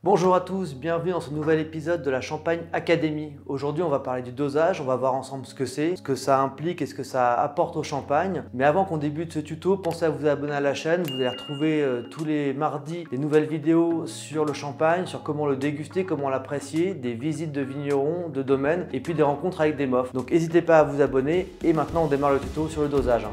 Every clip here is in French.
Bonjour à tous, bienvenue dans ce nouvel épisode de la Champagne Academy. Aujourd'hui, on va parler du dosage, on va voir ensemble ce que c'est, ce que ça implique et ce que ça apporte au champagne. Mais avant qu'on débute ce tuto, pensez à vous abonner à la chaîne. Vous allez retrouver tous les mardis des nouvelles vidéos sur le champagne, sur comment le déguster, comment l'apprécier, des visites de vignerons, de domaines et puis des rencontres avec des mofs. Donc n'hésitez pas à vous abonner et maintenant on démarre le tuto sur le dosage.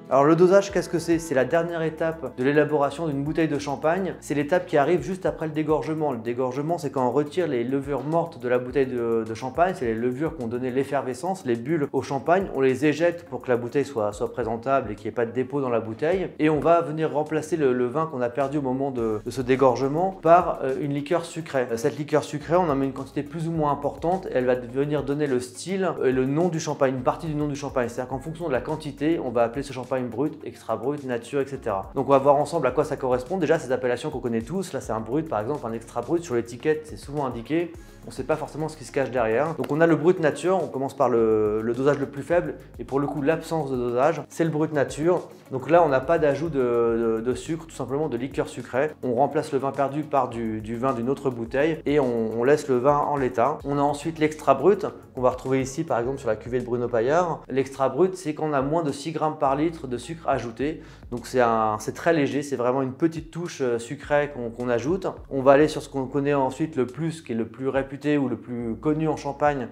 Alors le dosage, qu'est-ce que c'est? C'est la dernière étape de l'élaboration d'une bouteille de champagne. C'est l'étape qui arrive juste après le dégorgement. Le dégorgement, c'est quand on retire les levures mortes de la bouteille de champagne. C'est les levures qui ont donné l'effervescence, les bulles au champagne. On les éjecte pour que la bouteille soit présentable et qu'il n'y ait pas de dépôt dans la bouteille. Et on va venir remplacer le vin qu'on a perdu au moment de ce dégorgement par une liqueur sucrée. Cette liqueur sucrée, on en met une quantité plus ou moins importante et elle va venir donner le style et le nom du champagne, une partie du nom du champagne. C'est-à-dire qu'en fonction de la quantité, on va appeler ce champagne brut, extra brut, nature, etc. Donc on va voir ensemble à quoi ça correspond. Déjà ces appellations qu'on connaît tous, là c'est un brut par exemple, un extra brut, sur l'étiquette c'est souvent indiqué. On ne sait pas forcément ce qui se cache derrière. Donc on a le brut nature, on commence par le dosage le plus faible et pour le coup l'absence de dosage, c'est le brut nature. Donc là on n'a pas d'ajout de sucre, tout simplement de liqueur sucrée. On remplace le vin perdu par du vin d'une autre bouteille et on laisse le vin en l'état. On a ensuite l'extra brut qu'on va retrouver ici par exemple sur la cuvée de Bruno Paillard. L'extra brut, c'est quand on a moins de 6 grammes par litre de sucre ajouté. Donc c'est très léger, c'est vraiment une petite touche sucrée qu'on ajoute. On va aller sur ce qu'on connaît ensuite le plus, qui est le plus réputé ou le plus connu en Champagne,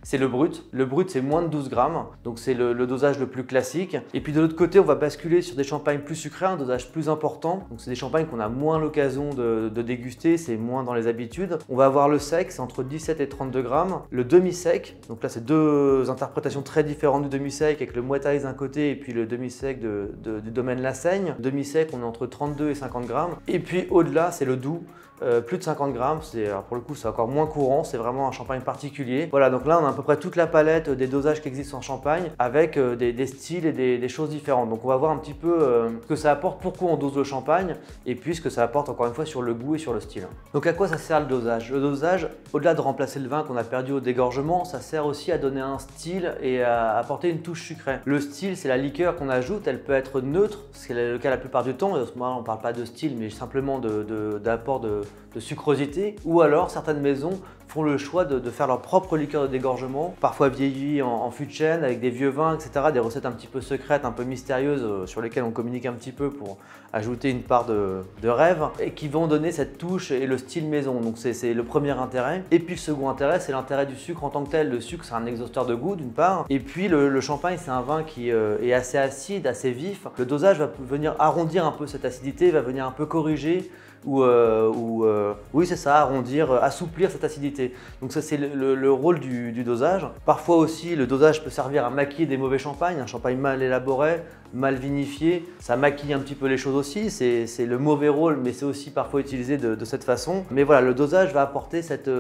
c'est le brut. Le brut, c'est moins de 12 grammes, donc c'est le dosage le plus classique. Et puis de l'autre côté, on va basculer sur des champagnes plus sucrés, un dosage plus important. Donc c'est des champagnes qu'on a moins l'occasion de déguster, c'est moins dans les habitudes. On va avoir le sec, c'est entre 17 et 32 grammes. Le demi-sec, donc là c'est deux interprétations très différentes du demi-sec, avec le Moët Ice d'un côté et puis le demi-sec du domaine La Saigne. Demi-sec, on est entre 32 et 50 grammes. Et puis au-delà, c'est le doux. Plus de 50 grammes, pour le coup c'est encore moins courant, c'est vraiment un champagne particulier. Voilà, donc là on a à peu près toute la palette des dosages qui existent en champagne avec des styles et des choses différentes. Donc on va voir un petit peu ce que ça apporte, pourquoi on dose le champagne et puis ce que ça apporte encore une fois sur le goût et sur le style. Donc à quoi ça sert le dosage? Le dosage, au-delà de remplacer le vin qu'on a perdu au dégorgement, ça sert aussi à donner un style et à apporter une touche sucrée. Le style, c'est la liqueur qu'on ajoute, elle peut être neutre, ce qui est le cas la plupart du temps, et à ce moment-là on ne parle pas de style mais simplement d'apport de sucrosité, ou alors certaines maisons font le choix de faire leur propre liqueur de dégorgement, parfois vieillie en fût de chêne avec des vieux vins, etc. Des recettes un petit peu secrètes, un peu mystérieuses sur lesquelles on communique un petit peu pour ajouter une part de rêve et qui vont donner cette touche et le style maison. Donc c'est le premier intérêt. Et puis le second intérêt, c'est l'intérêt du sucre en tant que tel. Le sucre, c'est un exhausteur de goût d'une part. Et puis le champagne, c'est un vin qui est assez acide, assez vif. Le dosage va venir arrondir un peu cette acidité, va venir un peu corriger oui c'est ça, arrondir, assouplir cette acidité. Donc ça c'est le rôle du dosage. Parfois aussi le dosage peut servir à maquiller des mauvais champagnes, un champagne mal élaboré, mal vinifié, ça maquille un petit peu les choses aussi, c'est le mauvais rôle mais c'est aussi parfois utilisé de cette façon. Mais voilà, le dosage va apporter cette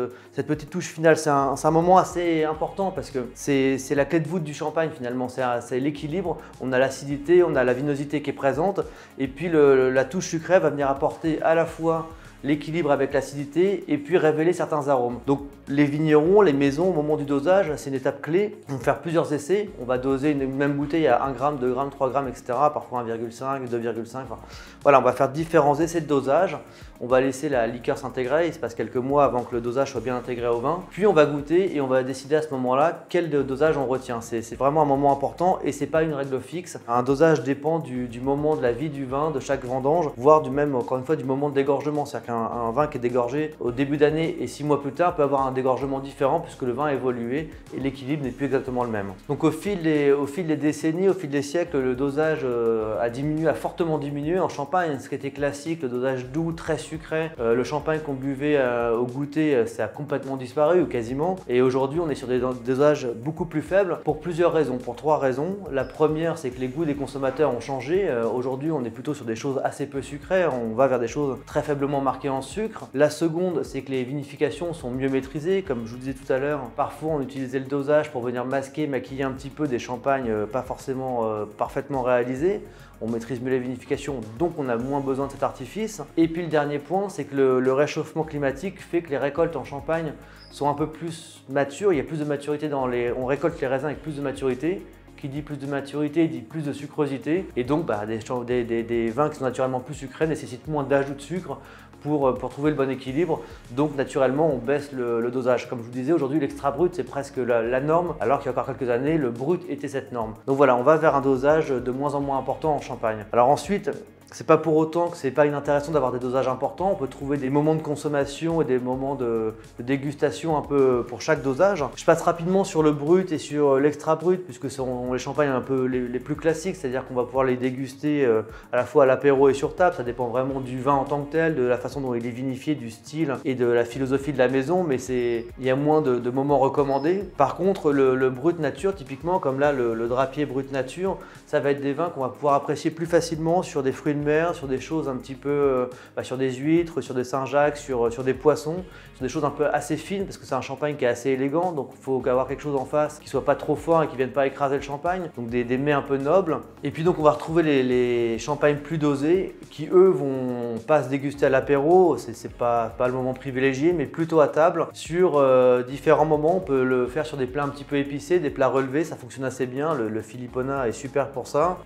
petite touche finale, c'est un moment assez important parce que c'est la clé de voûte du champagne finalement, c'est l'équilibre, on a l'acidité, on a la vinosité qui est présente et puis la touche sucrée va venir apporter à la fois l'équilibre avec l'acidité et puis révéler certains arômes. Donc les vignerons, les maisons au moment du dosage, c'est une étape clé. On va faire plusieurs essais, on va doser une même bouteille à 1 g, 2 g, 3 g, etc. Parfois 1,5, 2,5. Enfin, voilà, on va faire différents essais de dosage. On va laisser la liqueur s'intégrer, il se passe quelques mois avant que le dosage soit bien intégré au vin. Puis on va goûter et on va décider à ce moment-là quel dosage on retient. C'est vraiment un moment important et c'est pas une règle fixe. Un dosage dépend du moment de la vie du vin, de chaque vendange, voire encore une fois, du moment de dégorgement. C'est-à-dire qu'un vin qui est dégorgé au début d'année et 6 mois plus tard peut avoir un dégorgement différent puisque le vin a évolué et l'équilibre n'est plus exactement le même. Donc au fil des décennies, au fil des siècles, le dosage a fortement diminué. En Champagne, ce qui était classique, le dosage doux, très sucré, le champagne qu'on buvait au goûter, ça a complètement disparu ou quasiment. Et aujourd'hui, on est sur des dosages beaucoup plus faibles pour plusieurs raisons, pour 3 raisons. La première, c'est que les goûts des consommateurs ont changé. Aujourd'hui, on est plutôt sur des choses assez peu sucrées, on va vers des choses très faiblement marquées en sucre. La seconde, c'est que les vinifications sont mieux maîtrisées. Comme je vous disais tout à l'heure, parfois on utilisait le dosage pour venir masquer, maquiller un petit peu des champagnes pas forcément parfaitement réalisés. On maîtrise mieux les vinifications, donc on a moins besoin de cet artifice. Et puis le dernier point, c'est que le réchauffement climatique fait que les récoltes en Champagne sont un peu plus matures. Il y a plus de maturité on récolte les raisins avec plus de maturité, qui dit plus de maturité dit plus de sucrosité. Et donc des vins qui sont naturellement plus sucrés nécessitent moins d'ajout de sucre pour trouver le bon équilibre. Donc naturellement on baisse le dosage. Comme je vous disais, aujourd'hui l'extra brut c'est presque la norme, alors qu'il y a encore quelques années le brut était cette norme. Donc voilà, on va vers un dosage de moins en moins important en champagne. Alors ensuite, c'est pas pour autant que c'est pas inintéressant d'avoir des dosages importants. On peut trouver des moments de consommation et des moments de dégustation un peu pour chaque dosage. Je passe rapidement sur le brut et sur l'extra brut puisque ce sont les champagnes un peu les plus classiques, c'est-à-dire qu'on va pouvoir les déguster à la fois à l'apéro et sur table. Ça dépend vraiment du vin en tant que tel, de la façon dont il est vinifié, du style et de la philosophie de la maison, mais il y a moins de moments recommandés. Par contre, le brut nature, typiquement comme là le drapier brut nature, ça va être des vins qu'on va pouvoir apprécier plus facilement sur des fruits de mer, sur des choses un petit peu, sur des huîtres, sur des Saint-Jacques, sur des poissons, sur des choses un peu assez fines parce que c'est un champagne qui est assez élégant, donc il faut avoir quelque chose en face qui soit pas trop fort et qui vienne pas écraser le champagne, donc des mets un peu nobles. Et puis donc on va retrouver les champagnes plus dosés qui eux vont pas se déguster à l'apéro, c'est pas le moment privilégié, mais plutôt à table sur différents moments. On peut le faire sur des plats un petit peu épicés, des plats relevés, ça fonctionne assez bien, le Filipona est super pour ça.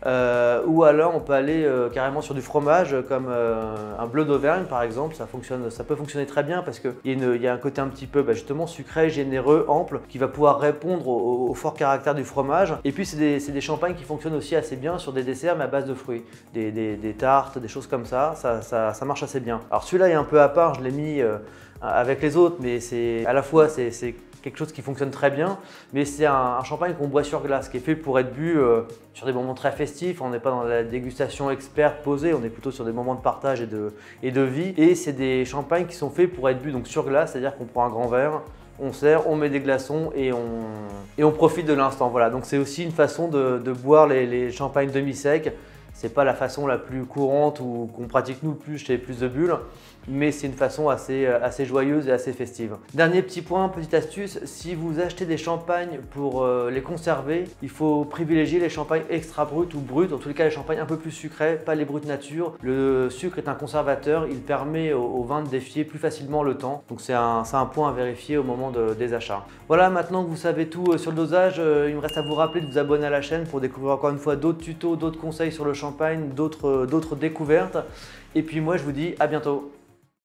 Ou alors on peut aller carrément sur du fromage comme un bleu d'Auvergne par exemple, ça peut fonctionner très bien parce qu'il y a un côté un petit peu justement sucré, généreux, ample qui va pouvoir répondre au fort caractère du fromage. Et puis c'est des champagnes qui fonctionnent aussi assez bien sur des desserts mais à base de fruits, des tartes, des choses comme ça marche assez bien. Alors celui-là est un peu à part, je l'ai mis avec les autres, mais à la fois c'est quelque chose qui fonctionne très bien, mais c'est un champagne qu'on boit sur glace, qui est fait pour être bu sur des moments très festifs. On n'est pas dans la dégustation experte posée, on est plutôt sur des moments de partage et de vie. Et c'est des champagnes qui sont faits pour être bu donc sur glace, c'est-à-dire qu'on prend un grand verre, on sert, on met des glaçons et on profite de l'instant. Voilà, donc c'est aussi une façon de boire les champagnes demi-secs. C'est pas la façon la plus courante ou qu'on pratique nous plus chez Plus de Bulles, mais c'est une façon assez joyeuse et assez festive. Dernier petit point, petite astuce, si vous achetez des champagnes pour les conserver, il faut privilégier les champagnes extra bruts ou bruts, en tous les cas les champagnes un peu plus sucrés, pas les bruts nature. Le sucre est un conservateur, il permet au vin de défier plus facilement le temps, donc c'est un point à vérifier au moment des achats. Voilà, maintenant que vous savez tout sur le dosage, il me reste à vous rappeler de vous abonner à la chaîne pour découvrir encore une fois d'autres tutos, d'autres conseils sur le champagne, d'autres découvertes. Et puis moi je vous dis à bientôt.